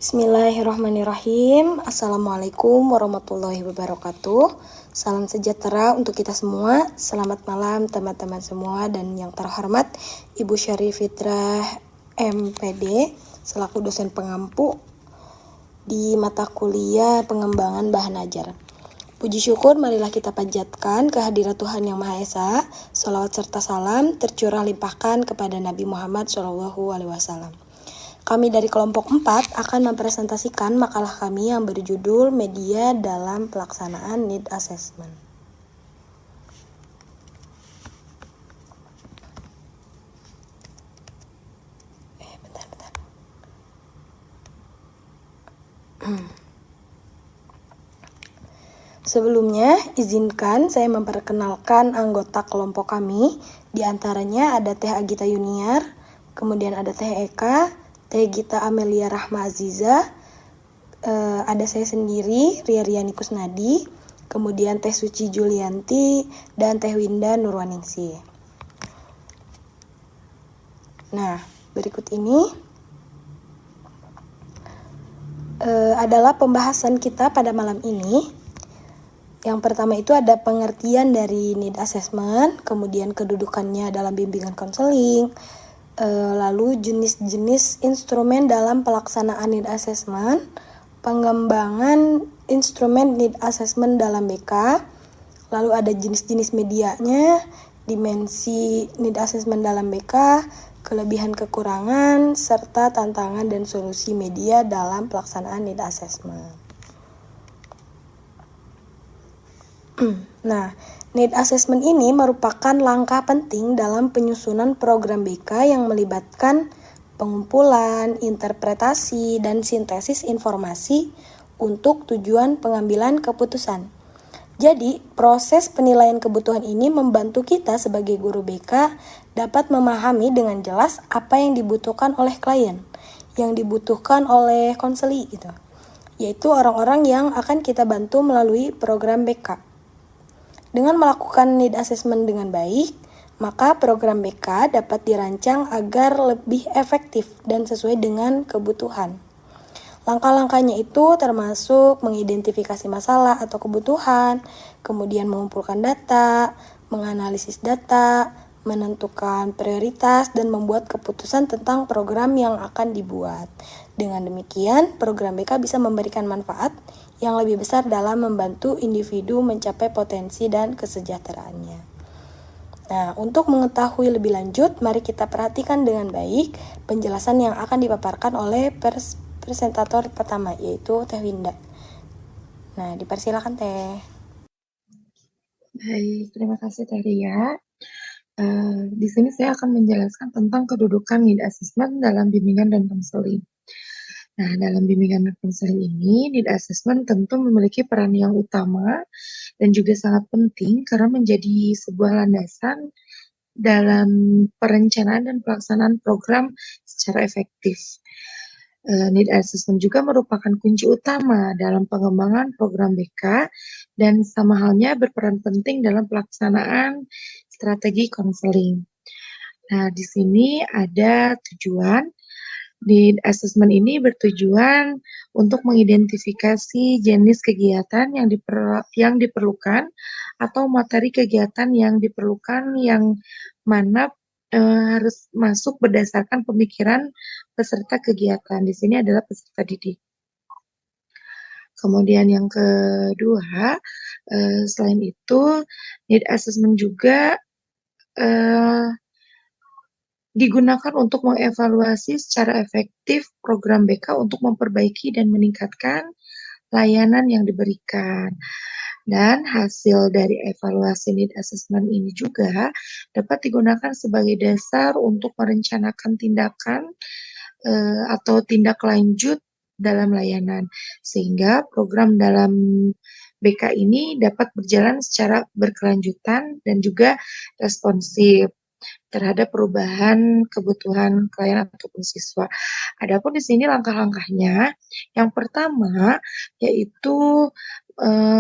Bismillahirrahmanirrahim. Assalamualaikum warahmatullahi wabarakatuh. Salam sejahtera untuk kita semua. Selamat malam teman-teman semua dan yang terhormat Ibu Syarif Fitrah MPD selaku dosen pengampu di mata kuliah pengembangan bahan ajar. Puji syukur marilah kita panjatkan kehadirat Tuhan Yang Maha Esa. Shalawat serta salam tercurah limpahkan kepada Nabi Muhammad SAW. Kami dari kelompok 4 akan mempresentasikan makalah kami yang berjudul Media dalam Pelaksanaan Need Assessment. Sebelumnya, izinkan saya memperkenalkan anggota kelompok kami. Di antaranya ada Teh Agita Yuniar, kemudian ada Teh Eka, Teh Gita Amelia Rahma Aziza, ada saya sendiri, Ria Riani Kusnadi, kemudian Teh Suci Julianti, dan Teh Winda Nurwaningsi. Nah, berikut ini adalah pembahasan kita pada malam ini. Yang pertama itu ada pengertian dari need assessment, kemudian kedudukannya dalam bimbingan konseling, lalu jenis-jenis instrumen dalam pelaksanaan need assessment, pengembangan instrumen need assessment dalam BK, lalu ada jenis-jenis medianya, dimensi need assessment dalam BK, kelebihan kekurangan, serta tantangan dan solusi media dalam pelaksanaan need assessment. Nah, need assessment ini merupakan langkah penting dalam penyusunan program BK yang melibatkan pengumpulan, interpretasi, dan sintesis informasi untuk tujuan pengambilan keputusan. Jadi, proses penilaian kebutuhan ini membantu kita sebagai guru BK dapat memahami dengan jelas apa yang dibutuhkan oleh klien, yang dibutuhkan oleh konseli gitu, yaitu orang-orang yang akan kita bantu melalui program BK. Dengan melakukan need assessment dengan baik, maka program BK dapat dirancang agar lebih efektif dan sesuai dengan kebutuhan. Langkah-langkahnya itu termasuk mengidentifikasi masalah atau kebutuhan, kemudian mengumpulkan data, menganalisis data, menentukan prioritas, dan membuat keputusan tentang program yang akan dibuat. Dengan demikian, program BK bisa memberikan manfaat yang lebih besar dalam membantu individu mencapai potensi dan kesejahteraannya. Nah, untuk mengetahui lebih lanjut, mari kita perhatikan dengan baik penjelasan yang akan dipaparkan oleh presentator pertama, yaitu Teh Winda. Nah, dipersilakan Teh. Baik, terima kasih Teh Ria. Di sini saya akan menjelaskan tentang kedudukan need assessment dalam bimbingan dan konseling. Nah, dalam bimbingan dan konseling ini, need assessment tentu memiliki peran yang utama dan juga sangat penting karena menjadi sebuah landasan dalam perencanaan dan pelaksanaan program secara efektif. Need assessment juga merupakan kunci utama dalam pengembangan program BK dan sama halnya berperan penting dalam pelaksanaan strategi konseling. Nah, di sini ada tujuan. Need assessment ini bertujuan untuk mengidentifikasi jenis kegiatan yang diperlukan atau materi kegiatan yang diperlukan yang mana harus masuk berdasarkan pemikiran peserta kegiatan. Di sini adalah peserta didik. Kemudian yang kedua, selain itu, need assessment juga digunakan untuk mengevaluasi secara efektif program BK untuk memperbaiki dan meningkatkan layanan yang diberikan. Dan hasil dari evaluasi need assessment ini juga dapat digunakan sebagai dasar untuk merencanakan tindakan atau tindak lanjut dalam layanan, sehingga program dalam BK ini dapat berjalan secara berkelanjutan dan juga responsif terhadap perubahan kebutuhan klien ataupun siswa. Adapun di sini langkah-langkahnya, yang pertama yaitu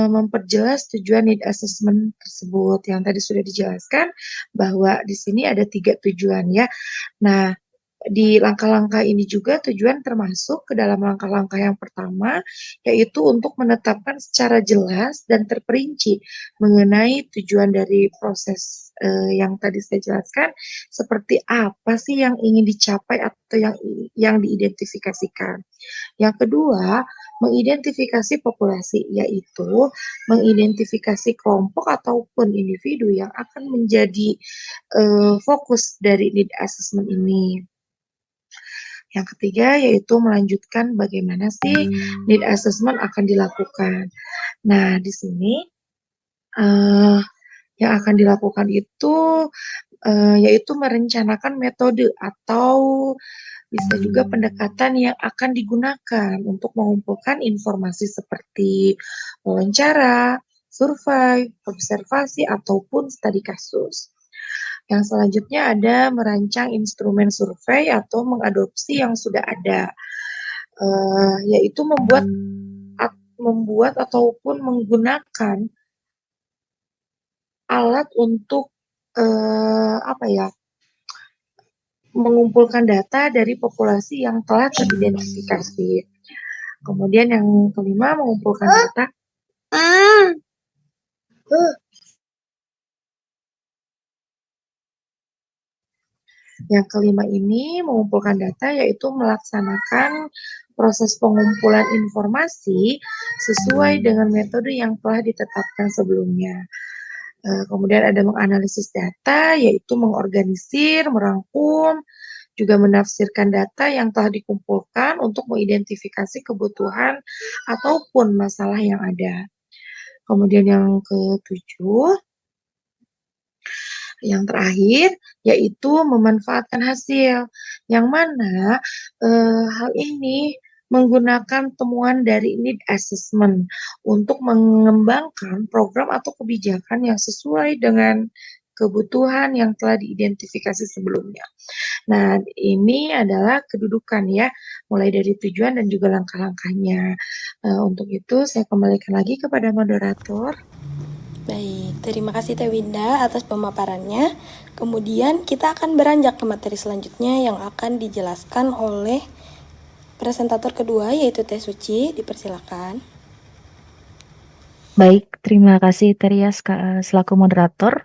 memperjelas tujuan need assessment tersebut. Yang tadi sudah dijelaskan bahwa di sini ada 3 tujuan ya. Nah, Di langkah-langkah ini juga tujuan termasuk ke dalam langkah-langkah yang pertama, yaitu untuk menetapkan secara jelas dan terperinci mengenai tujuan dari proses yang tadi saya jelaskan, seperti apa sih yang ingin dicapai atau yang diidentifikasikan. Yang kedua, mengidentifikasi populasi, yaitu mengidentifikasi kelompok ataupun individu yang akan menjadi fokus dari need assessment ini. Yang ketiga yaitu melanjutkan bagaimana sih need assessment akan dilakukan. Nah, di sini yang akan dilakukan itu yaitu merencanakan metode atau bisa juga pendekatan yang akan digunakan untuk mengumpulkan informasi seperti wawancara, survei, observasi, ataupun studi kasus. Yang selanjutnya ada merancang instrumen survei atau mengadopsi yang sudah ada, yaitu membuat ataupun menggunakan alat untuk apa ya, mengumpulkan data dari populasi yang telah teridentifikasi. Kemudian yang kelima mengumpulkan data. Yang kelima ini mengumpulkan data yaitu melaksanakan proses pengumpulan informasi sesuai dengan metode yang telah ditetapkan sebelumnya. Kemudian ada menganalisis data yaitu mengorganisir, merangkum, juga menafsirkan data yang telah dikumpulkan untuk mengidentifikasi kebutuhan ataupun masalah yang ada. Kemudian yang ketujuh, yang terakhir yaitu memanfaatkan hasil, yang mana hal ini menggunakan temuan dari need assessment untuk mengembangkan program atau kebijakan yang sesuai dengan kebutuhan yang telah diidentifikasi sebelumnya. Nah, ini adalah kedudukan ya, mulai dari tujuan dan juga langkah-langkahnya. Untuk itu saya kembalikan lagi kepada moderator. Baik, terima kasih Teh Winda atas pemaparannya. Kemudian kita akan beranjak ke materi selanjutnya yang akan dijelaskan oleh presentator kedua yaitu Teh Suci. Dipersilakan. Baik, terima kasih Terias selaku moderator.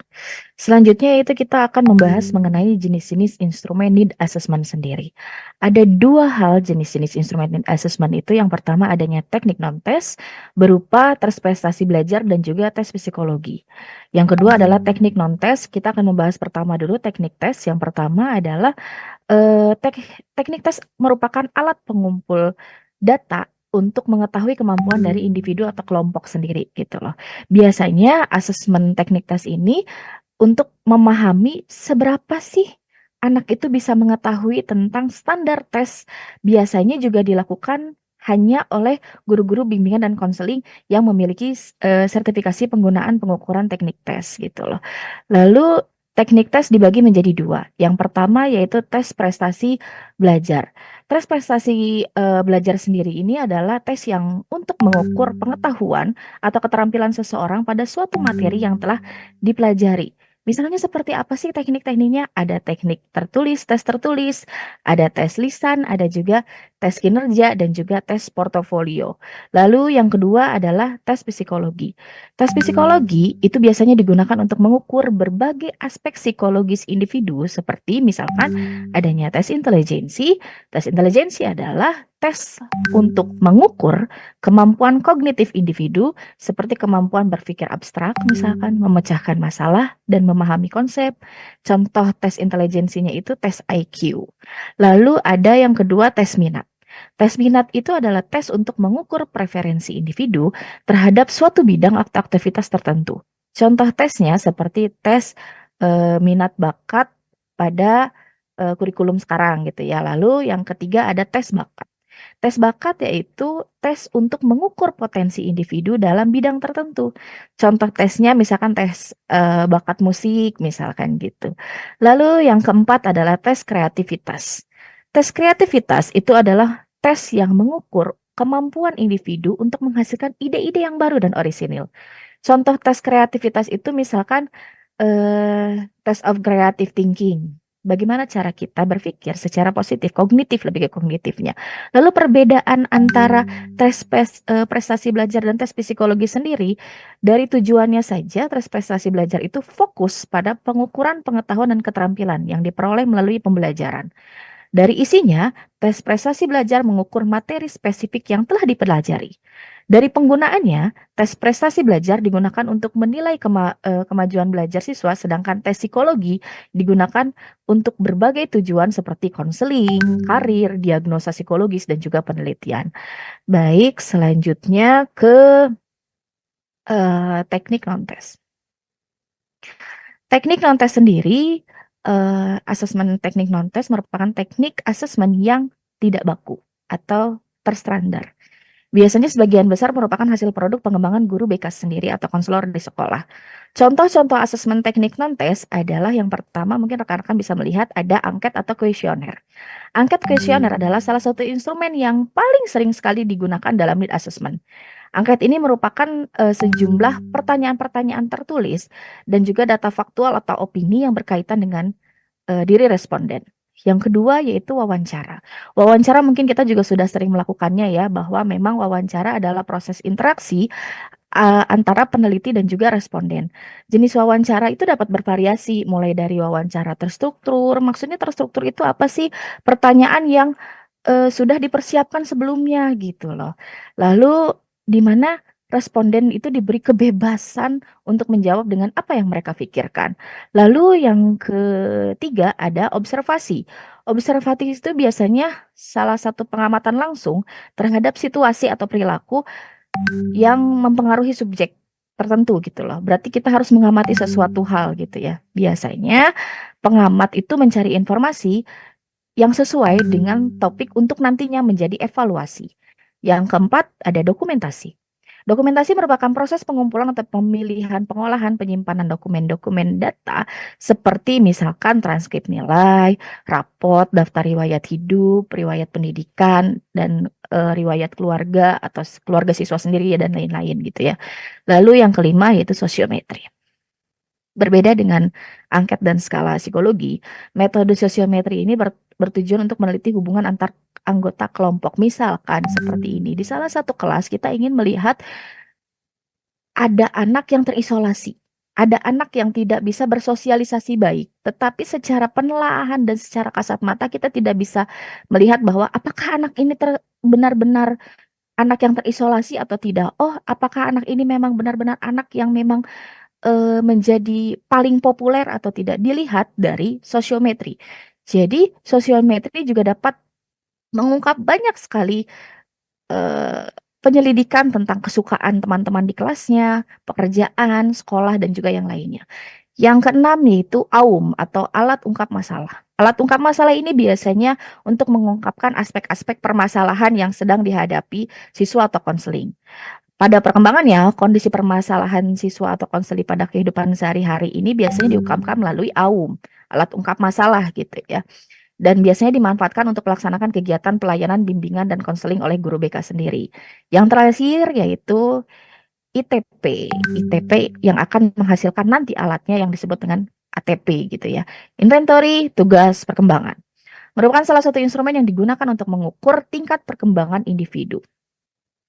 Selanjutnya itu kita akan membahas mengenai jenis-jenis instrumen need assessment sendiri. Ada dua hal jenis-jenis instrumen need assessment itu. Yang pertama adanya teknik non-tes berupa tes prestasi belajar dan juga tes psikologi. Yang kedua adalah teknik non-tes. Kita akan membahas pertama dulu teknik tes. Yang pertama adalah teknik tes merupakan alat pengumpul data untuk mengetahui kemampuan dari individu atau kelompok sendiri gitu loh. Biasanya asesmen teknik tes ini untuk memahami seberapa sih anak itu bisa mengetahui tentang standar tes. Biasanya juga dilakukan hanya oleh guru-guru bimbingan dan konseling yang memiliki sertifikasi penggunaan pengukuran teknik tes gitu loh. Lalu teknik tes dibagi menjadi dua. Yang pertama yaitu tes prestasi belajar. Tes prestasi belajar sendiri ini adalah tes yang untuk mengukur pengetahuan atau keterampilan seseorang pada suatu materi yang telah dipelajari. Misalnya seperti apa sih teknik-tekniknya? Ada teknik tertulis, ada tes lisan, ada juga tes kinerja, dan juga tes portofolio. Lalu yang kedua adalah tes psikologi. Tes psikologi itu biasanya digunakan untuk mengukur berbagai aspek psikologis individu seperti misalkan adanya tes intelijensi. Tes intelijensi adalah tes untuk mengukur kemampuan kognitif individu seperti kemampuan berpikir abstrak, misalkan memecahkan masalah dan memahami konsep. Contoh tes intelijensinya itu tes IQ. Lalu ada yang kedua tes minat. Tes minat itu adalah tes untuk mengukur preferensi individu terhadap suatu bidang atau aktivitas tertentu. Contoh tesnya seperti tes minat bakat pada kurikulum sekarang gitu ya. Lalu yang ketiga ada tes bakat. Tes bakat yaitu tes untuk mengukur potensi individu dalam bidang tertentu. Contoh tesnya misalkan tes bakat musik misalkan gitu. Lalu yang keempat adalah tes kreativitas. Tes kreativitas itu adalah tes yang mengukur kemampuan individu untuk menghasilkan ide-ide yang baru dan orisinil. Contoh tes kreativitas itu misalkan test of creative thinking bagaimana cara kita berpikir secara positif, kognitif, lebih ke kognitifnya. Lalu perbedaan antara prestasi belajar dan tes psikologi sendiri, dari tujuannya saja tes prestasi belajar itu fokus pada pengukuran pengetahuan dan keterampilan yang diperoleh melalui pembelajaran. Dari isinya, tes prestasi belajar mengukur materi spesifik yang telah dipelajari. Dari penggunaannya, tes prestasi belajar digunakan untuk menilai kemajuan belajar siswa, sedangkan tes psikologi digunakan untuk berbagai tujuan seperti konseling, karir, diagnosa psikologis, dan juga penelitian. Baik, selanjutnya ke teknik non-tes. Teknik non-tes sendiri, asesmen teknik non-tes merupakan teknik asesmen yang tidak baku atau terstandar. Biasanya sebagian besar merupakan hasil produk pengembangan guru BK sendiri atau konselor di sekolah. Contoh-contoh asesmen teknik non-tes adalah yang pertama mungkin rekan-rekan bisa melihat ada angket atau kuesioner. Angket kuesioner adalah salah satu instrumen yang paling sering sekali digunakan dalam need assessment. Angket ini merupakan sejumlah pertanyaan-pertanyaan tertulis dan juga data faktual atau opini yang berkaitan dengan diri responden. Yang kedua yaitu wawancara. Wawancara mungkin kita juga sudah sering melakukannya ya, bahwa memang wawancara adalah proses interaksi antara peneliti dan juga responden. Jenis wawancara itu dapat bervariasi, mulai dari wawancara terstruktur. Maksudnya terstruktur itu apa sih? Pertanyaan yang sudah dipersiapkan sebelumnya gitu loh. Lalu di mana responden itu diberi kebebasan untuk menjawab dengan apa yang mereka pikirkan. Lalu yang ketiga ada observasi. Observasi itu biasanya salah satu pengamatan langsung terhadap situasi atau perilaku yang mempengaruhi subjek tertentu gitu loh. Berarti kita harus mengamati sesuatu hal gitu ya. Biasanya pengamat itu mencari informasi yang sesuai dengan topik untuk nantinya menjadi evaluasi. Yang keempat, ada dokumentasi. Dokumentasi merupakan proses pengumpulan atau pemilihan, pengolahan, penyimpanan dokumen-dokumen data seperti misalkan transkrip nilai, raport, daftar riwayat hidup, riwayat pendidikan, dan riwayat keluarga atau keluarga siswa sendiri ya, dan lain-lain gitu ya. Lalu yang kelima yaitu sosiometri. Berbeda dengan angket dan skala psikologi, metode sosiometri ini bertujuan untuk meneliti hubungan antar anggota kelompok. Misalkan seperti ini, di salah satu kelas kita ingin melihat ada anak yang terisolasi, ada anak yang tidak bisa bersosialisasi baik, tetapi secara penelaahan dan secara kasat mata kita tidak bisa melihat bahwa apakah anak ini benar-benar anak yang terisolasi atau tidak. Oh, apakah anak ini memang benar-benar anak yang memang menjadi paling populer atau tidak dilihat dari sosiometri. Jadi sosiometri juga dapat mengungkap banyak sekali eh, penyelidikan tentang kesukaan teman-teman di kelasnya, pekerjaan, sekolah, dan juga yang lainnya. Yang keenam yaitu AUM atau alat ungkap masalah. Alat ungkap masalah ini biasanya untuk mengungkapkan aspek-aspek permasalahan yang sedang dihadapi siswa atau konseling. Pada perkembangannya, kondisi permasalahan siswa atau konseli pada kehidupan sehari-hari ini biasanya diungkapkan melalui AUM, alat ungkap masalah gitu ya. Dan biasanya dimanfaatkan untuk melaksanakan kegiatan pelayanan, bimbingan, dan konseling oleh guru BK sendiri. Yang terakhir yaitu ITP. ITP yang akan menghasilkan nanti alatnya yang disebut dengan ATP gitu ya. Inventory tugas perkembangan. Merupakan salah satu instrumen yang digunakan untuk mengukur tingkat perkembangan individu.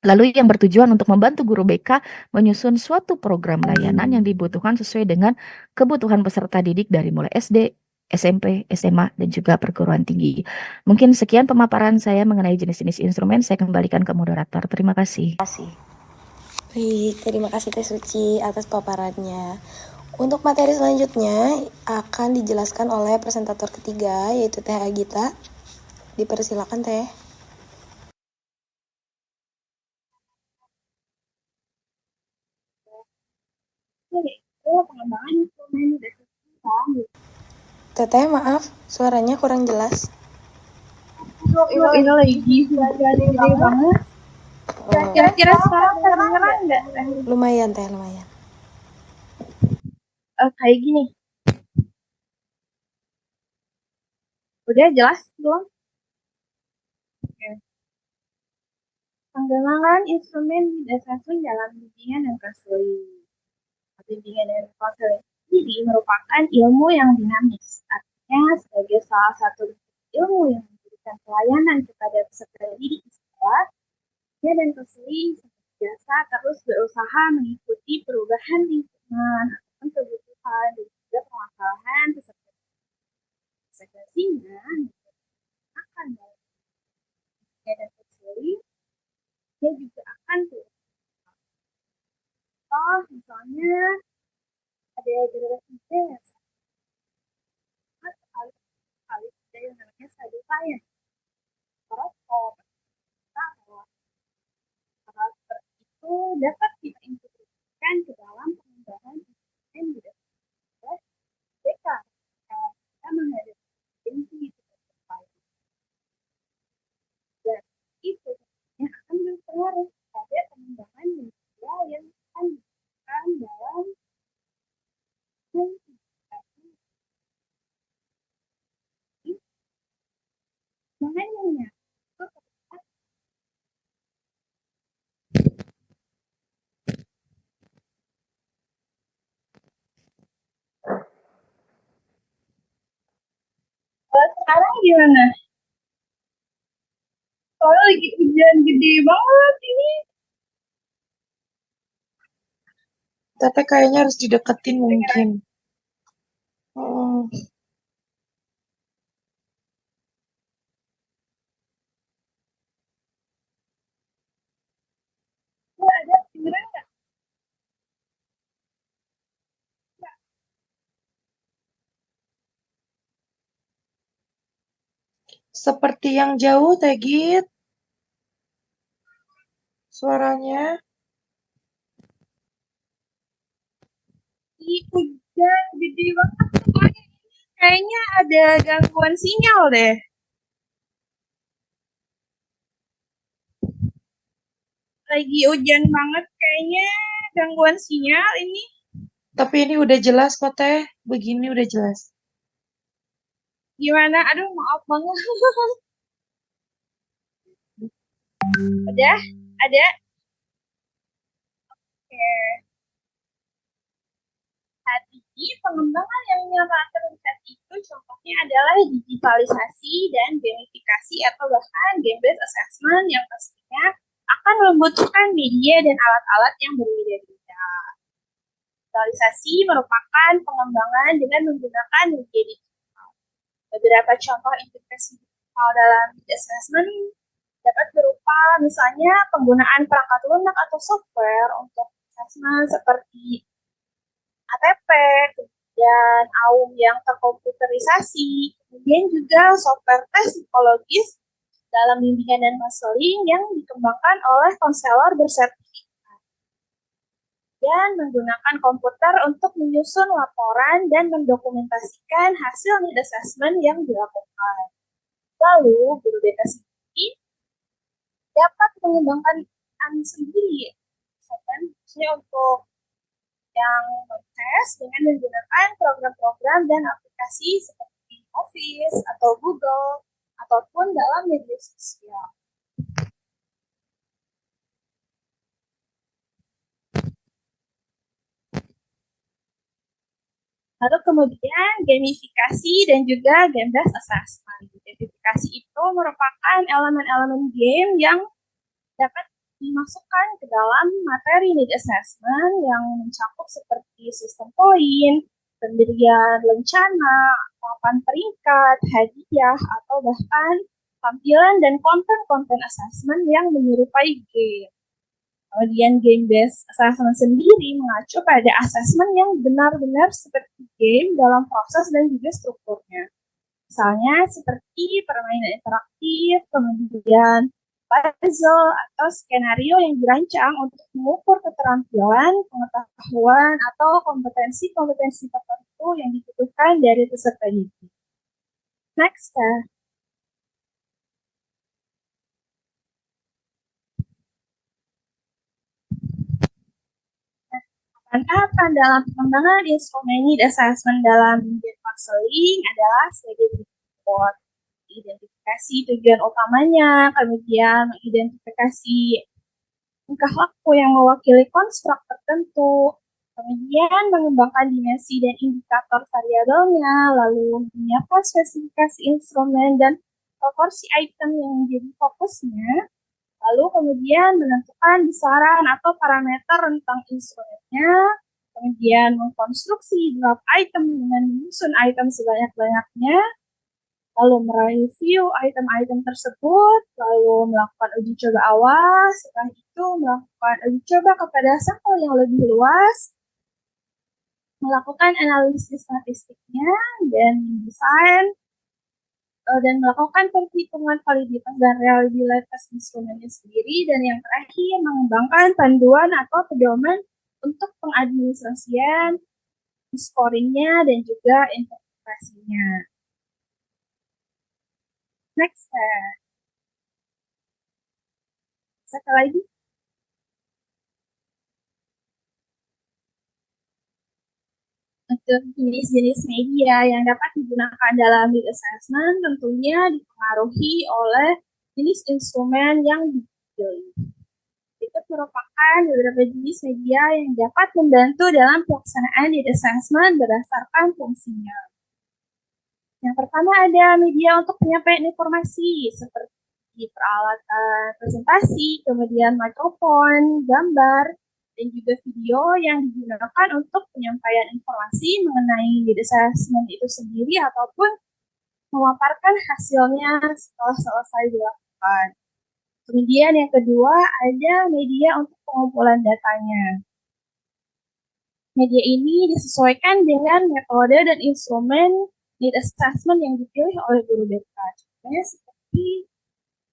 Lalu yang bertujuan untuk membantu guru BK menyusun suatu program layanan yang dibutuhkan sesuai dengan kebutuhan peserta didik dari mulai SD, SMP, SMA, dan juga perguruan tinggi. Mungkin sekian pemaparan saya mengenai jenis-jenis instrumen. Saya kembalikan ke moderator. Terima kasih. Baik, terima kasih Teh Suci atas paparannya. Untuk materi selanjutnya akan dijelaskan oleh presentator ketiga yaitu Teh Agita. Dipersilakan Teh. Pengembangan instrumen Teteh, maaf, suaranya kurang jelas. ini lagi gede banget. Kira-kira sekarang kedengeran nggak? Lumayan Teh, lumayan. Kayak gini. Udah jelas belum? Oke. Pengembangan instrumen assessment dalam bimbingan dan konseling. Bimbingan dan konseling ini merupakan ilmu yang dinamis. sebagai salah satu ilmu yang memberikan pelayanan kepada peserta didik di sekolah, dia dan konseling biasa terus berusaha mengikuti perubahan lingkungan, kebutuhan, dan juga permasalahan peserta. Konsekuensinya, akan dalam dia dan konseling, dia juga akan misalnya ada generasi Z yang sangat sekali ada yang namanya study science. Hal seperti itu dapat kita integrasikan ke dalam pengembangan instrumen di dalam BK. Kita menghadapi tendensi dan itu yang akan berpengaruh pada pengembangan media yang akan dilakukan dalam mengenainya. Sekarang gimana? Soalnya lagi hujan gede banget ini. Teteh kayaknya harus dideketin mungkin. Ada beneran nggak? Seperti yang jauh, Tegit. Suaranya. Hujan gede banget semuanya. Kayaknya ada gangguan sinyal deh. Lagi hujan banget kayaknya gangguan sinyal ini. Tapi ini udah jelas kok, Teh. Begini udah jelas. Gimana? Aduh, maaf banget. Udah? Ada? Oke. Saat ini pengembangan yang terlihat itu contohnya adalah digitalisasi dan gamifikasi atau bahkan game-based assessment yang pastinya akan membutuhkan media dan alat-alat yang berbeda-beda. Digitalisasi merupakan pengembangan dengan menggunakan media digital. Beberapa contoh integrasi digital dalam assessment dapat berupa misalnya penggunaan perangkat lunak atau software untuk assessment seperti ATP, kemudian AUM yang terkomputerisasi, kemudian juga software tes psikologis dalam bimbingan dan konseling yang dikembangkan oleh konselor bersertifikat. Dan menggunakan komputer untuk menyusun laporan dan mendokumentasikan hasil need assessment yang dilakukan. Lalu, guru BK sendiri dapat mengembangkan sendiri, khususnya untuk yang tes dengan menggunakan program-program dan aplikasi seperti Office atau Google ataupun dalam media sosial. Lalu kemudian gamifikasi dan juga game-based assessment. Gamifikasi itu merupakan elemen-elemen game yang dapat dimasukkan ke dalam materi need assessment yang mencakup seperti sistem poin, pemberian lencana, papan peringkat, hadiah, atau bahkan tampilan dan konten-konten assessment yang menyerupai game. Kemudian game-based assessment sendiri mengacu pada assessment yang benar-benar seperti game dalam proses dan juga strukturnya. Misalnya seperti permainan interaktif, kemudian puzzle atau skenario yang dirancang untuk mengukur keterampilan, pengetahuan, atau kompetensi-kompetensi tertentu yang dibutuhkan dari peserta didik. Next, tahapan dalam pengembangan instrumen need assessment dalam bimbingan konseling adalah sebagai berikut: identifikasi tujuan utamanya, kemudian mengidentifikasi tingkah laku yang mewakili konstruk tertentu, Kemudian mengembangkan dimensi dan indikator variabelnya, lalu menyiapkan spesifikasi instrumen dan proporsi item yang menjadi fokusnya, lalu kemudian menentukan besaran atau parameter tentang instrumennya, kemudian mengkonstruksi draft item dengan menyusun item sebanyak-banyaknya, lalu mereview item-item tersebut, lalu melakukan uji coba awal, setelah itu melakukan uji coba kepada sampel yang lebih luas, melakukan analisis statistiknya, dan mendesain dan melakukan perhitungan validitas dan reliabilitas instrumennya sendiri, dan yang terakhir mengembangkan panduan atau pedoman untuk pengadministrasian, scoringnya, dan juga interpretasinya. Next step. Satu lagi. Untuk jenis-jenis media yang dapat digunakan dalam lead assessment tentunya dipengaruhi oleh jenis instrumen yang dipilih. Itu merupakan beberapa jenis media yang dapat membantu dalam pelaksanaan lead assessment berdasarkan fungsinya. Yang pertama ada media untuk penyampaian informasi seperti peralatan presentasi, kemudian mikrofon, gambar, dan juga video yang digunakan untuk penyampaian informasi mengenai lead assessment itu sendiri ataupun memaparkan hasilnya setelah selesai dilakukan. Kemudian yang kedua ada media untuk pengumpulan datanya. Media ini disesuaikan dengan metode dan instrumen lead assessment yang dipilih oleh guru BK. Contohnya seperti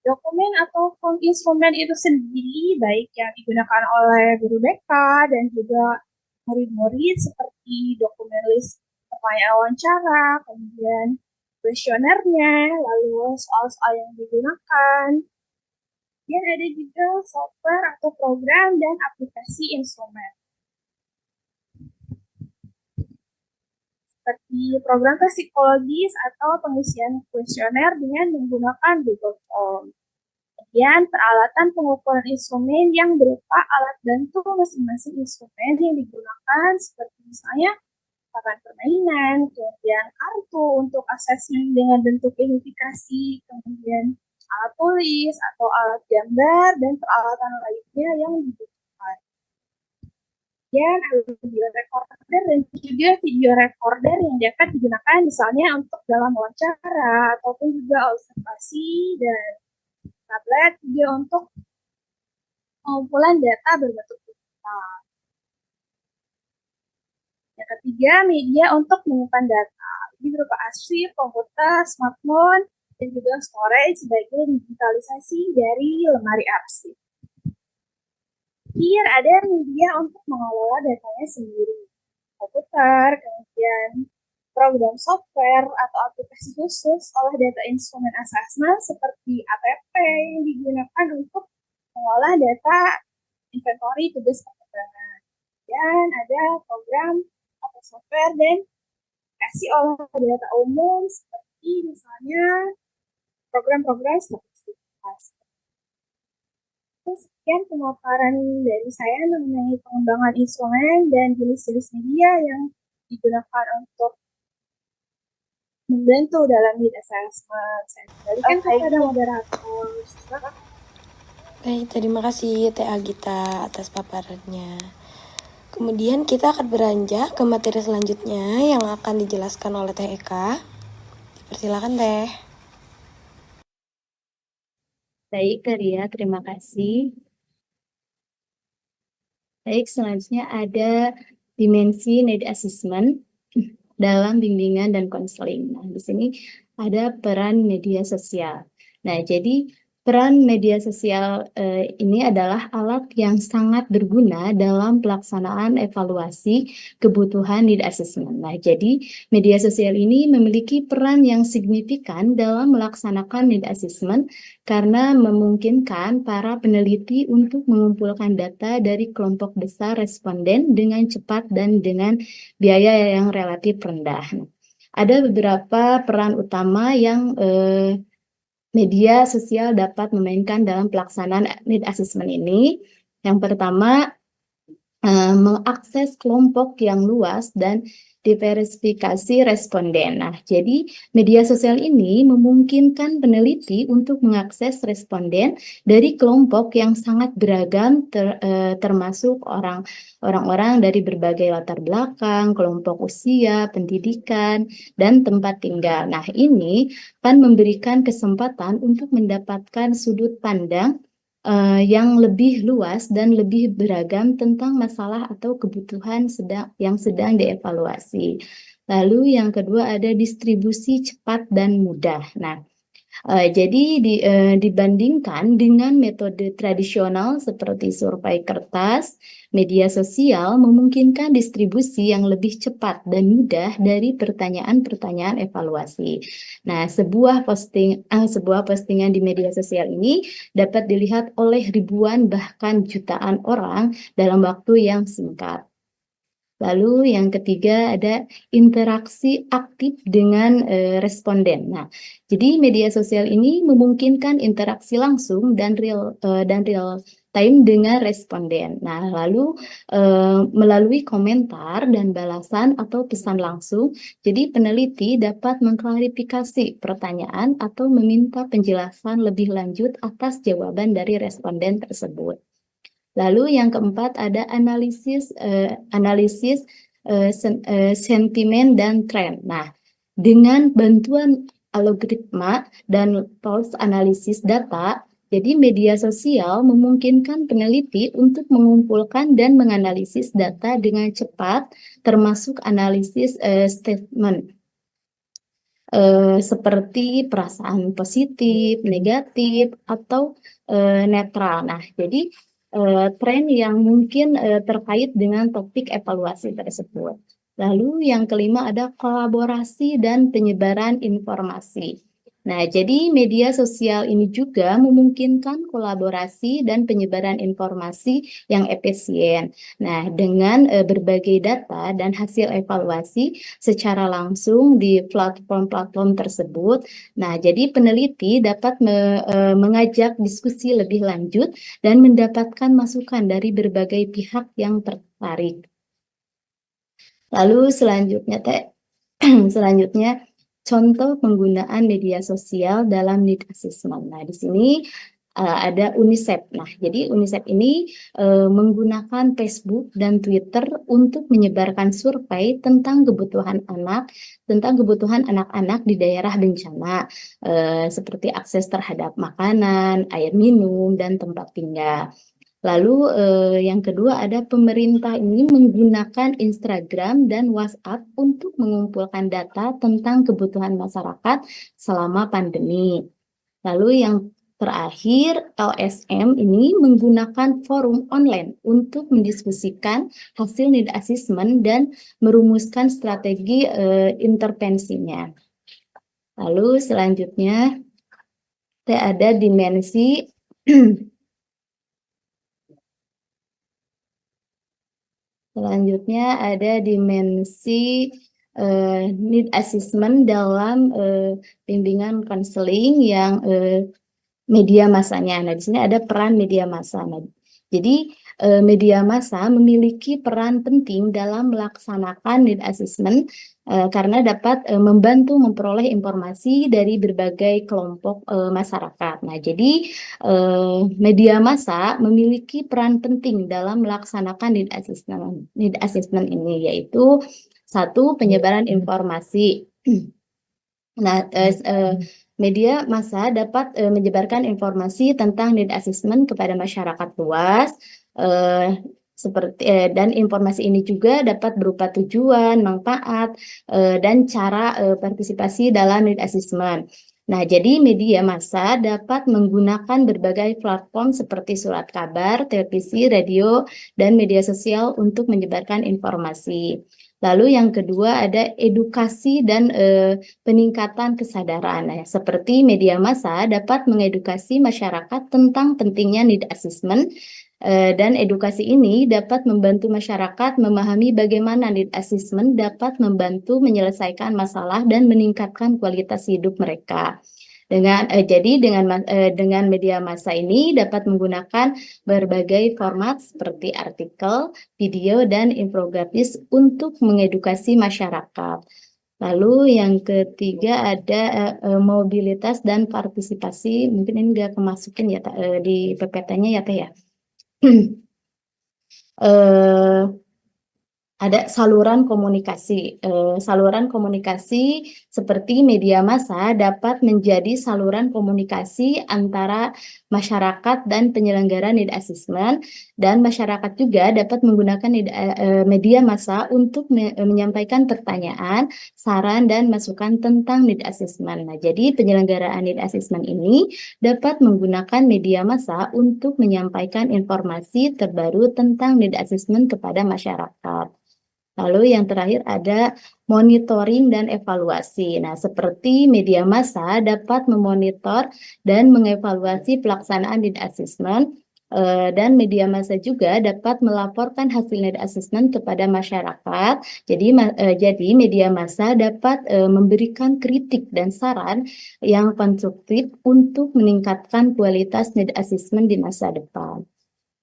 dokumen atau form instrumen itu sendiri, baik yang digunakan oleh guru BK dan juga murid-murid, seperti dokumen list pertanyaan wawancara, kemudian kuesionernya, lalu soal-soal yang digunakan. Dan ada juga software atau program dan aplikasi instrumen. Seperti program tes psikologis atau pengisian kuesioner dengan menggunakan Google Form. Kemudian peralatan pengukuran instrumen yang berupa alat bantu masing-masing instrumen yang digunakan, seperti misalnya papan permainan, kemudian kartu untuk assessment dengan bentuk identifikasi, kemudian alat tulis atau alat gambar, dan peralatan lainnya yang dibutuhkan. Dan audio recorder dan juga video recorder yang dapat digunakan misalnya untuk dalam wawancara ataupun juga observasi, dan tablet juga untuk pengumpulan data berbentuk digital. Yang ketiga, media untuk menyimpan data. Ini berupa arsip, komputer, smartphone, dan juga storage sebagai digitalisasi dari lemari arsip. Here ada media untuk mengelola datanya sendiri. Komputer, kemudian program software atau aplikasi khusus olah data instrumen assessment seperti APP yang digunakan untuk mengolah data inventory tugas penerbangan. Dan ada program atau software dan aplikasi olah data umum seperti misalnya program-program statistik. Sekian pemaparan dari saya mengenai pengembangan instrumen dan jenis-jenis media yang digunakan untuk membantu dalam lead assessment. Saya kembalikan kepada moderator. Baik, terima kasih Teh Agita atas paparannya. Kemudian kita akan beranjak ke materi selanjutnya yang akan dijelaskan oleh Teh Eka. Persilakan Teh. Baik, Ria, terima kasih. Baik, selanjutnya ada dimensi need assessment dalam bimbingan dan konseling. Nah, di sini ada peran media sosial. Nah, jadi peran media sosial ini adalah alat yang sangat berguna dalam pelaksanaan evaluasi kebutuhan need assessment. Nah, jadi media sosial ini memiliki peran yang signifikan dalam melaksanakan need assessment karena memungkinkan para peneliti untuk mengumpulkan data dari kelompok besar responden dengan cepat dan dengan biaya yang relatif rendah. Nah, ada beberapa peran utama yang media sosial dapat memainkan dalam pelaksanaan need assessment ini. Yang pertama, mengakses kelompok yang luas dan diversifikasi responden. Nah, jadi media sosial ini memungkinkan peneliti untuk mengakses responden dari kelompok yang sangat beragam, termasuk orang-orang dari berbagai latar belakang, kelompok usia, pendidikan, dan tempat tinggal. Nah, ini akan memberikan kesempatan untuk mendapatkan sudut pandang yang lebih luas dan lebih beragam tentang masalah atau kebutuhan yang sedang dievaluasi. Lalu yang kedua ada distribusi cepat dan mudah. Nah, jadi dibandingkan dengan metode tradisional seperti survei kertas, media sosial memungkinkan distribusi yang lebih cepat dan mudah dari pertanyaan-pertanyaan evaluasi. Nah, sebuah postingan di media sosial ini dapat dilihat oleh ribuan bahkan jutaan orang dalam waktu yang singkat. Lalu yang ketiga ada interaksi aktif dengan responden. Nah, jadi media sosial ini memungkinkan interaksi langsung dan real time dengan responden. Nah, lalu melalui komentar dan balasan atau pesan langsung, jadi peneliti dapat mengklarifikasi pertanyaan atau meminta penjelasan lebih lanjut atas jawaban dari responden tersebut. Lalu yang keempat ada analisis sentimen dan tren. Nah, dengan bantuan algoritma dan pulse analisis data, jadi media sosial memungkinkan peneliti untuk mengumpulkan dan menganalisis data dengan cepat, termasuk analisis statement seperti perasaan positif, negatif, atau netral. Nah, jadi tren yang mungkin terkait dengan topik evaluasi tersebut. Lalu yang kelima ada kolaborasi dan penyebaran informasi. Nah, jadi media sosial ini juga memungkinkan kolaborasi dan penyebaran informasi yang efisien. Nah, dengan berbagai data dan hasil evaluasi secara langsung di platform-platform tersebut. Nah, jadi peneliti dapat mengajak diskusi lebih lanjut dan mendapatkan masukan dari berbagai pihak yang tertarik. Lalu selanjutnya contoh penggunaan media sosial dalam need assessment. Nah, di sini ada UNICEF. Nah, jadi UNICEF ini menggunakan Facebook dan Twitter untuk menyebarkan survei tentang kebutuhan anak-anak di daerah bencana, seperti akses terhadap makanan, air minum, dan tempat tinggal. Lalu yang kedua ada pemerintah ini menggunakan Instagram dan WhatsApp untuk mengumpulkan data tentang kebutuhan masyarakat selama pandemi. Lalu yang terakhir LSM ini menggunakan forum online untuk mendiskusikan hasil need assessment dan merumuskan strategi intervensinya. Lalu selanjutnya ada dimensi Selanjutnya ada dimensi need assessment dalam bimbingan konseling yang media massanya. Nah, di sini ada peran media massa. Nah, jadi media massa memiliki peran penting dalam melaksanakan need assessment karena dapat membantu memperoleh informasi dari berbagai kelompok masyarakat. Nah, jadi media massa memiliki peran penting dalam melaksanakan need assessment ini, yaitu satu, penyebaran informasi. Nah, media massa dapat menyebarkan informasi tentang need assessment kepada masyarakat luas, dan informasi ini juga dapat berupa tujuan, manfaat, dan cara partisipasi dalam need assessment. Nah, jadi media massa dapat menggunakan berbagai platform seperti surat kabar, televisi, radio, dan media sosial untuk menyebarkan informasi. Lalu yang kedua ada edukasi dan peningkatan kesadaran. Nah, seperti media massa dapat mengedukasi masyarakat tentang pentingnya need assessment, dan edukasi ini dapat membantu masyarakat memahami bagaimana need assessment dapat membantu menyelesaikan masalah dan meningkatkan kualitas hidup mereka. Jadi dengan media massa ini dapat menggunakan berbagai format seperti artikel, video, dan infografis untuk mengedukasi masyarakat. Lalu yang ketiga ada mobilitas dan partisipasi. Mungkin ini nggak kemasukin ya di PPT-nya ya Teh ya. Ada saluran komunikasi. Saluran komunikasi seperti media massa dapat menjadi saluran komunikasi antara masyarakat dan penyelenggara need assessment, dan masyarakat juga dapat menggunakan media massa untuk menyampaikan pertanyaan, saran, dan masukan tentang need assessment. Nah, jadi penyelenggaraan need assessment ini dapat menggunakan media massa untuk menyampaikan informasi terbaru tentang need assessment kepada masyarakat. Lalu yang terakhir ada monitoring dan evaluasi. Nah, seperti media massa dapat memonitor dan mengevaluasi pelaksanaan need assessment, dan media massa juga dapat melaporkan hasil need assessment kepada masyarakat. Jadi media massa dapat memberikan kritik dan saran yang konstruktif untuk meningkatkan kualitas need assessment di masa depan.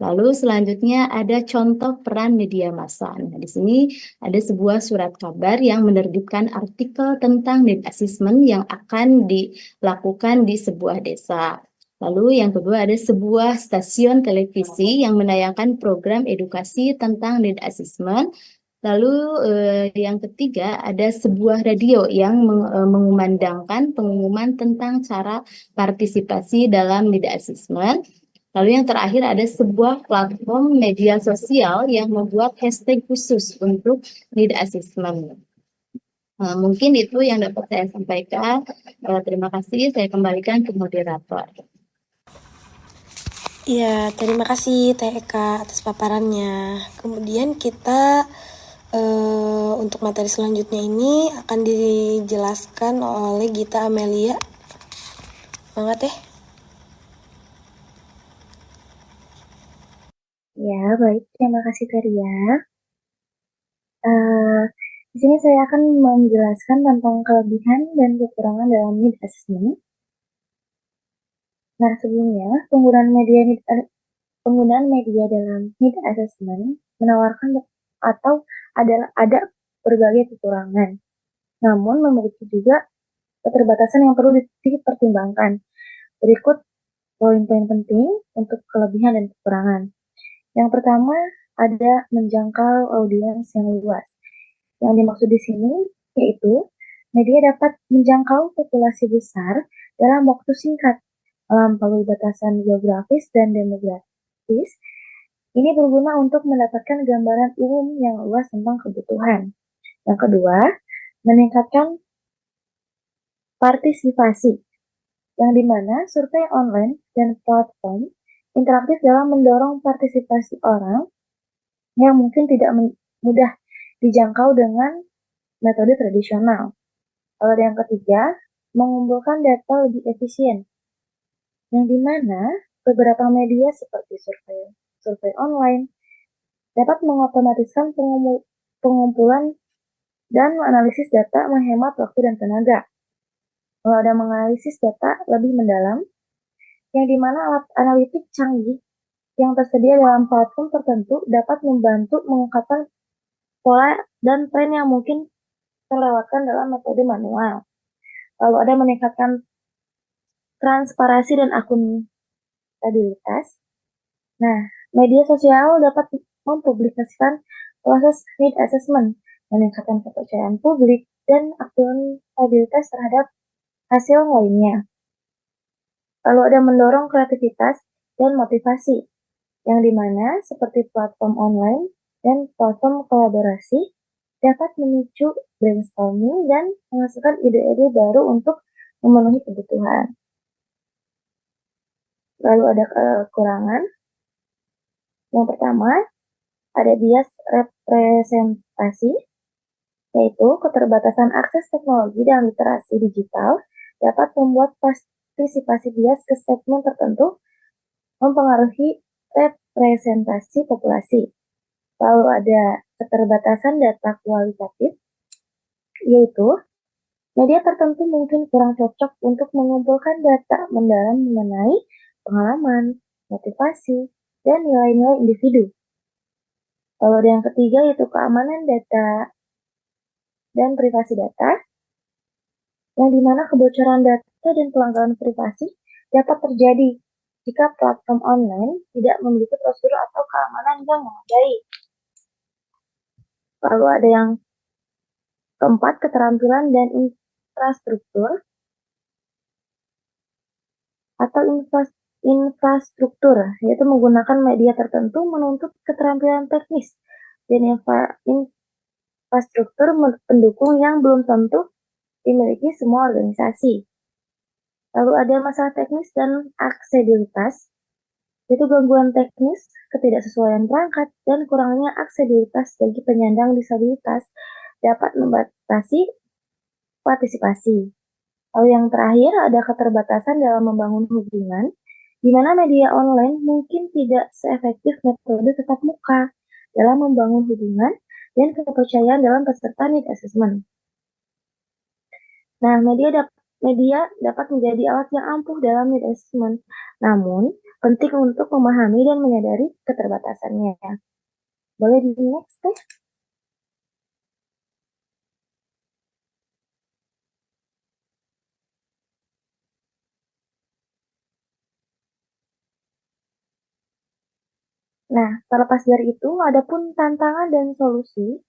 Lalu selanjutnya ada contoh peran media massa. Nah, di sini ada sebuah surat kabar yang menerbitkan artikel tentang need assessment yang akan dilakukan di sebuah desa. Lalu yang kedua ada sebuah stasiun televisi yang menayangkan program edukasi tentang need assessment. Lalu yang ketiga ada sebuah radio yang mengumandangkan pengumuman tentang cara partisipasi dalam need assessment. Lalu yang terakhir ada sebuah platform media sosial yang membuat hashtag khusus untuk need assessment. Mungkin itu yang dapat saya sampaikan. Terima kasih, saya kembalikan ke moderator. Ya, terima kasih Teh Eka atas paparannya. Kemudian kita untuk materi selanjutnya ini akan dijelaskan oleh Gita Amelia. Semangat Teh. Ya, baik. Terima kasih, Teria. Di sini saya akan menjelaskan tentang kelebihan dan kekurangan dalam need assessment. Nah, sebelumnya, penggunaan media dalam need assessment menawarkan atau ada berbagai kekurangan. Namun, memiliki juga keterbatasan yang perlu dipertimbangkan. Berikut poin-poin penting untuk kelebihan dan kekurangan. Yang pertama, ada menjangkau audiens yang luas. Yang dimaksud di sini yaitu media dapat menjangkau populasi besar dalam waktu singkat, melampaui batasan geografis dan demografis. Ini berguna untuk mendapatkan gambaran umum yang luas tentang kebutuhan. Yang kedua, meningkatkan partisipasi, yang dimana survei online dan platform interaktif dalam mendorong partisipasi orang yang mungkin tidak mudah dijangkau dengan metode tradisional. Lalu yang ketiga, mengumpulkan data lebih efisien, yang dimana beberapa media seperti survei online dapat mengotomatiskan pengumpulan dan menganalisis data, menghemat waktu dan tenaga. Lalu ada menganalisis data lebih mendalam, yang dimana alat analitik canggih yang tersedia dalam platform tertentu dapat membantu mengungkapkan pola dan tren yang mungkin terlewatkan dalam metode manual. Lalu ada meningkatkan transparansi dan akuntabilitas. Nah, media sosial dapat mempublikasikan proses need assessment, meningkatkan kepercayaan publik dan akuntabilitas terhadap hasil lainnya. Lalu ada mendorong kreativitas dan motivasi, yang dimana seperti platform online dan platform kolaborasi dapat memicu brainstorming dan menghasilkan ide-ide baru untuk memenuhi kebutuhan. Lalu ada kekurangan. Yang pertama, ada bias representasi, yaitu keterbatasan akses teknologi dan literasi digital dapat membuat partisipasi bias ke segmen tertentu, mempengaruhi representasi populasi. Lalu ada keterbatasan data kualitatif, yaitu Media tertentu mungkin kurang cocok untuk mengumpulkan data mendalam mengenai pengalaman, motivasi, dan nilai-nilai individu. Lalu ada yang ketiga yaitu keamanan data dan privasi data, yang dimana kebocoran data dan pelanggaran privasi dapat terjadi jika platform online tidak memiliki prosedur atau keamanan yang memadai. Lalu ada yang keempat, keterampilan dan infrastruktur atau infrastruktur, yaitu menggunakan media tertentu menuntut keterampilan teknis dan infrastruktur pendukung yang belum tentu dimiliki semua organisasi. Lalu ada masalah teknis dan aksesibilitas, yaitu gangguan teknis, ketidaksesuaian perangkat, dan kurangnya aksesibilitas bagi penyandang disabilitas dapat membatasi partisipasi. Lalu yang terakhir ada keterbatasan dalam membangun hubungan, di mana media online mungkin tidak seefektif metode tatap muka dalam membangun hubungan dan kepercayaan dalam peserta need assessment. Nah, media dapat menjadi alat yang ampuh dalam need assessment, namun penting untuk memahami dan menyadari keterbatasannya. Boleh di next, Teh? Nah, terlepas dari itu, ada pun tantangan dan solusi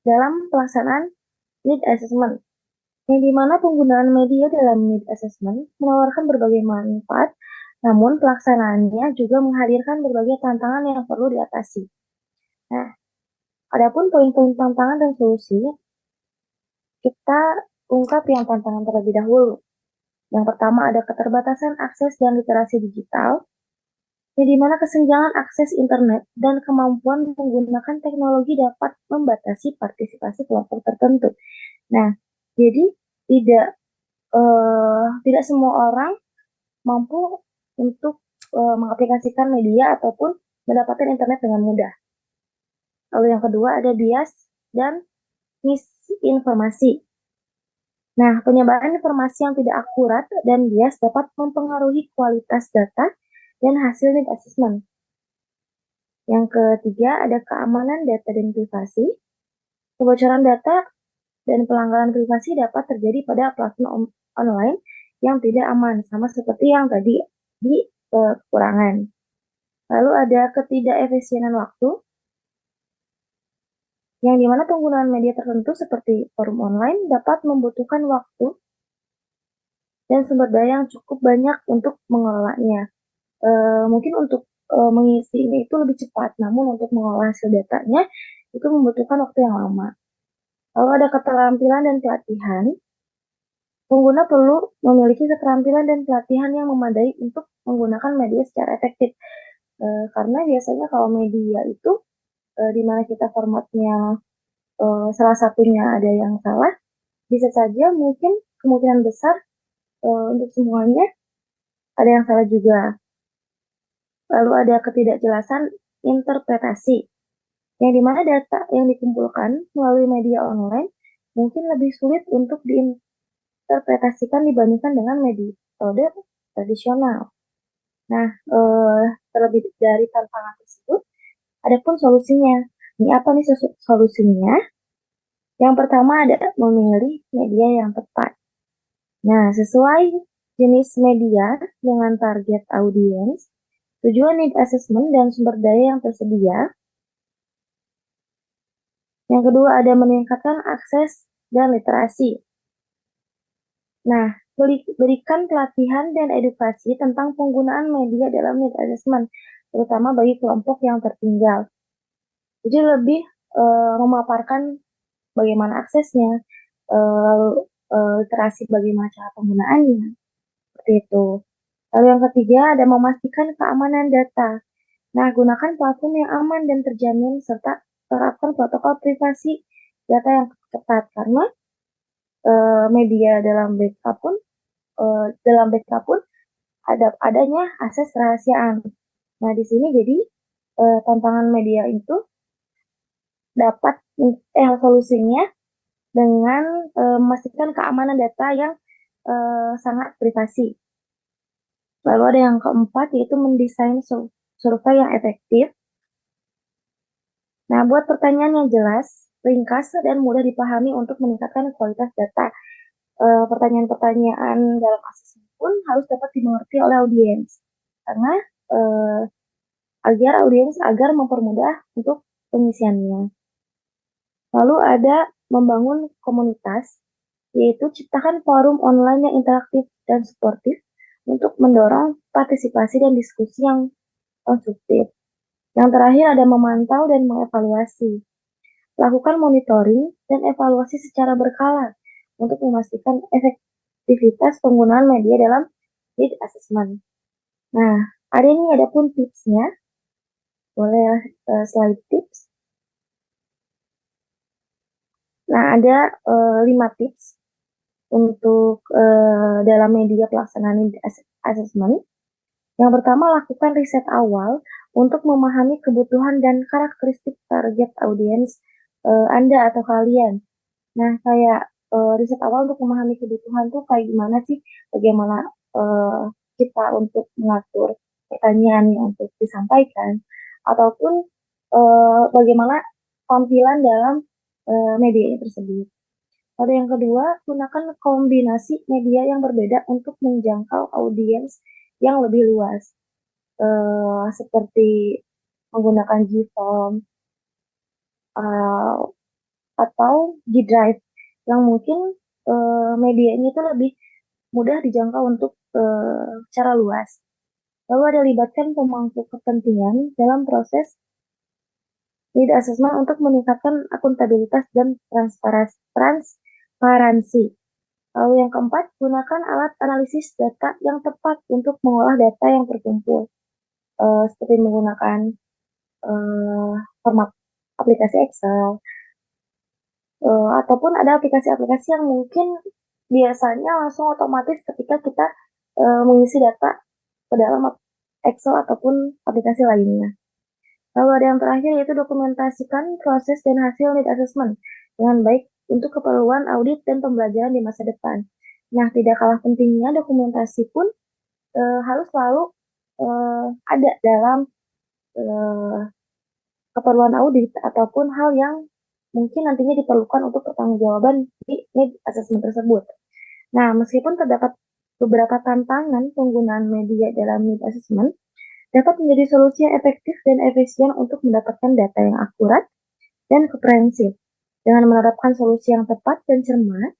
dalam pelaksanaan need assessment, yang dimana penggunaan media dalam need assessment menawarkan berbagai manfaat, namun pelaksanaannya juga menghadirkan berbagai tantangan yang perlu diatasi. Nah, adapun poin-poin tantangan dan solusi, kita ungkap yang tantangan terlebih dahulu. Yang pertama ada keterbatasan akses dan literasi digital, yang dimana kesenjangan akses internet dan kemampuan menggunakan teknologi dapat membatasi partisipasi kelompok tertentu. Nah, jadi tidak semua orang mampu untuk mengaplikasikan media ataupun mendapatkan internet dengan mudah. Lalu yang kedua ada bias dan misinformasi. Nah, penyebaran informasi yang tidak akurat dan bias dapat mempengaruhi kualitas data dan hasil need assessment. Yang ketiga ada keamanan data dan privasi. Kebocoran data dan pelanggaran privasi dapat terjadi pada platform online yang tidak aman, sama seperti yang tadi di kekurangan. Lalu ada ketidakefisienan waktu, yang dimana penggunaan media tertentu seperti forum online dapat membutuhkan waktu dan sumber daya yang cukup banyak untuk mengelolanya. Mungkin untuk mengisinya itu lebih cepat, namun untuk mengolah hasil datanya itu membutuhkan waktu yang lama. Lalu ada keterampilan dan pelatihan. Pengguna perlu memiliki keterampilan dan pelatihan yang memadai untuk menggunakan media secara efektif. Karena biasanya kalau media itu di mana kita formatnya salah satunya ada yang salah, bisa saja mungkin kemungkinan besar untuk semuanya ada yang salah juga. Lalu ada ketidakjelasan interpretasi, yang dimana data yang dikumpulkan melalui media online mungkin lebih sulit untuk diinterpretasikan dibandingkan dengan metode tradisional. Nah, terlebih dari tantangan tersebut, ada pun solusinya. Ini apa nih solusinya? Yang pertama ada memilih media yang tepat. Nah, sesuai jenis media dengan target audiens, tujuan need assessment dan sumber daya yang tersedia. Yang kedua ada meningkatkan akses dan literasi. Nah, berikan pelatihan dan edukasi tentang penggunaan media dalam need assessment, terutama bagi kelompok yang tertinggal. Jadi lebih memaparkan bagaimana aksesnya, literasi bagaimana cara penggunaannya, seperti itu. Lalu yang ketiga ada memastikan keamanan data. Nah, gunakan platform yang aman dan terjamin serta terapkan protokol privasi data yang ketat, karena media dalam backup pun adanya akses kerahasiaan. Nah, di sini jadi tantangan media itu dapat solusinya dengan memastikan keamanan data yang sangat privasi. Lalu ada yang keempat, yaitu mendesain survei yang efektif. Nah, buat pertanyaan yang jelas, ringkas, dan mudah dipahami untuk meningkatkan kualitas data. Pertanyaan-pertanyaan dalam asesmen pun harus dapat dimengerti oleh audiens, karena agar mempermudah untuk pengisiannya. Lalu ada membangun komunitas, yaitu ciptakan forum online yang interaktif dan suportif untuk mendorong partisipasi dan diskusi yang konstruktif. Yang terakhir ada memantau dan mengevaluasi. Lakukan monitoring dan evaluasi secara berkala untuk memastikan efektivitas penggunaan media dalam need assessment. Nah, ada pun tipsnya. Boleh slide tips. Nah, ada 5 tips untuk dalam media pelaksanaan need assessment. Yang pertama, lakukan riset awal untuk memahami kebutuhan dan karakteristik target audiens Anda atau kalian. Nah, kayak riset awal untuk memahami kebutuhan tuh kayak gimana sih? Bagaimana kita untuk mengatur pertanyaan yang untuk disampaikan, ataupun bagaimana tampilan dalam media tersebut. Ada yang kedua, gunakan kombinasi media yang berbeda untuk menjangkau audiens yang lebih luas, seperti menggunakan GForm atau G-Drive, yang mungkin media ini tuh lebih mudah dijangkau untuk secara luas. Lalu ada libatkan pemangku kepentingan dalam proses need assessment untuk meningkatkan akuntabilitas dan transparansi. Lalu yang keempat, gunakan alat analisis data yang tepat untuk mengolah data yang terkumpul, seperti menggunakan format aplikasi Excel, ataupun ada aplikasi-aplikasi yang mungkin biasanya langsung otomatis ketika kita mengisi data ke dalam Excel ataupun aplikasi lainnya. Lalu ada yang terakhir, yaitu dokumentasikan proses dan hasil need assessment dengan baik untuk keperluan audit dan pembelajaran di masa depan. Nah, tidak kalah pentingnya dokumentasi pun harus selalu ada dalam keperluan audit ataupun hal yang mungkin nantinya diperlukan untuk pertanggungjawaban di need assessment tersebut. Nah, meskipun terdapat beberapa tantangan penggunaan media dalam need assessment, dapat menjadi solusi yang efektif dan efisien untuk mendapatkan data yang akurat dan komprehensif. Dengan menerapkan solusi yang tepat dan cermat,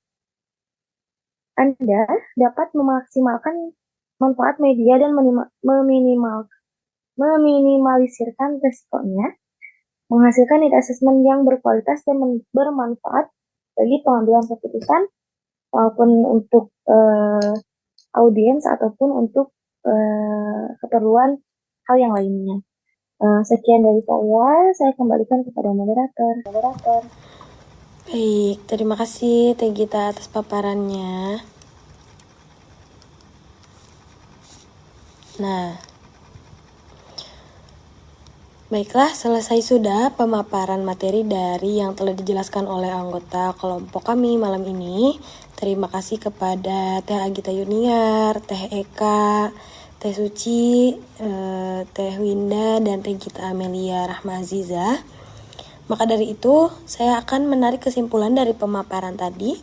Anda dapat memaksimalkan manfaat media dan meminimalisirkan resikonya, menghasilkan need assessment yang berkualitas dan bermanfaat bagi pengambilan keputusan maupun untuk audiens ataupun untuk keperluan hal yang lainnya. Sekian dari saya kembalikan kepada moderator. Baik, terima kasih Teh Gita atas paparannya. Nah, baiklah, selesai sudah pemaparan materi dari yang telah dijelaskan oleh anggota kelompok kami malam ini. Terima kasih kepada Teh Agita Yuniar, Teh Eka, Teh Suci, Teh Winda, dan Teh Gita Amelia Rahma Aziza. Maka dari itu, saya akan menarik kesimpulan dari pemaparan tadi.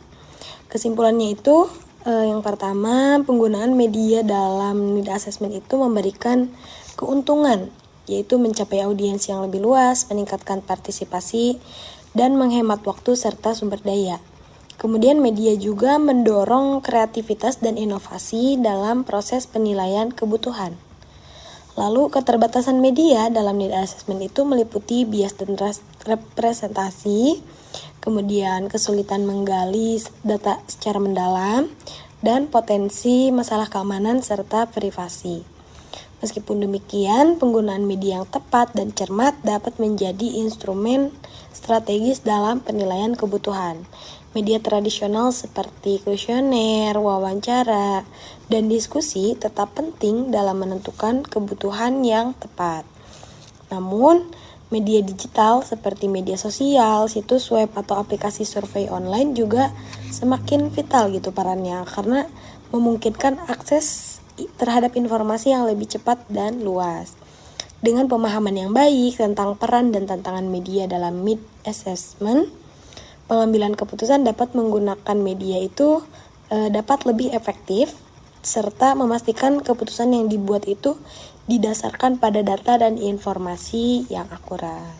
Kesimpulannya itu, yang pertama, penggunaan media dalam need assessment itu memberikan keuntungan, yaitu mencapai audiens yang lebih luas, meningkatkan partisipasi, dan menghemat waktu serta sumber daya. Kemudian media juga mendorong kreativitas dan inovasi dalam proses penilaian kebutuhan. Lalu keterbatasan media dalam need assessment itu meliputi bias dan representasi, kemudian kesulitan menggali data secara mendalam, dan potensi masalah keamanan serta privasi. Meskipun demikian, penggunaan media yang tepat dan cermat dapat menjadi instrumen strategis dalam penilaian kebutuhan. Media tradisional seperti kuesioner, wawancara, dan diskusi tetap penting dalam menentukan kebutuhan yang tepat. Namun, Media digital seperti media sosial, situs web, atau aplikasi survei online juga semakin vital gitu perannya, karena memungkinkan akses terhadap informasi yang lebih cepat dan luas. Dengan pemahaman yang baik tentang peran dan tantangan media dalam mid assessment, pengambilan keputusan dapat menggunakan media itu dapat lebih efektif, serta memastikan keputusan yang dibuat itu didasarkan pada data dan informasi yang akurat.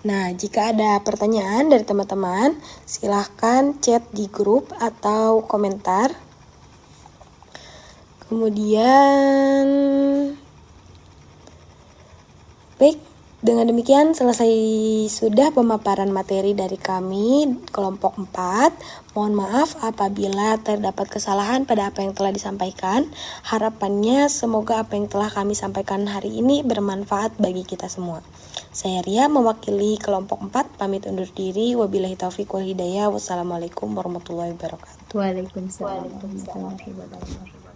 Nah, jika ada pertanyaan dari teman-teman, silahkan chat di grup atau komentar. Kemudian, baik, dengan demikian selesai sudah pemaparan materi dari kami kelompok 4. Mohon maaf apabila terdapat kesalahan pada apa yang telah disampaikan. Harapannya semoga apa yang telah kami sampaikan hari ini bermanfaat bagi kita semua. Saya Ria mewakili kelompok 4 pamit undur diri. Wabillahi taufiq wal hidayah. Wassalamualaikum warahmatullahi wabarakatuh. Waalaikumsalam warahmatullahi wabarakatuh.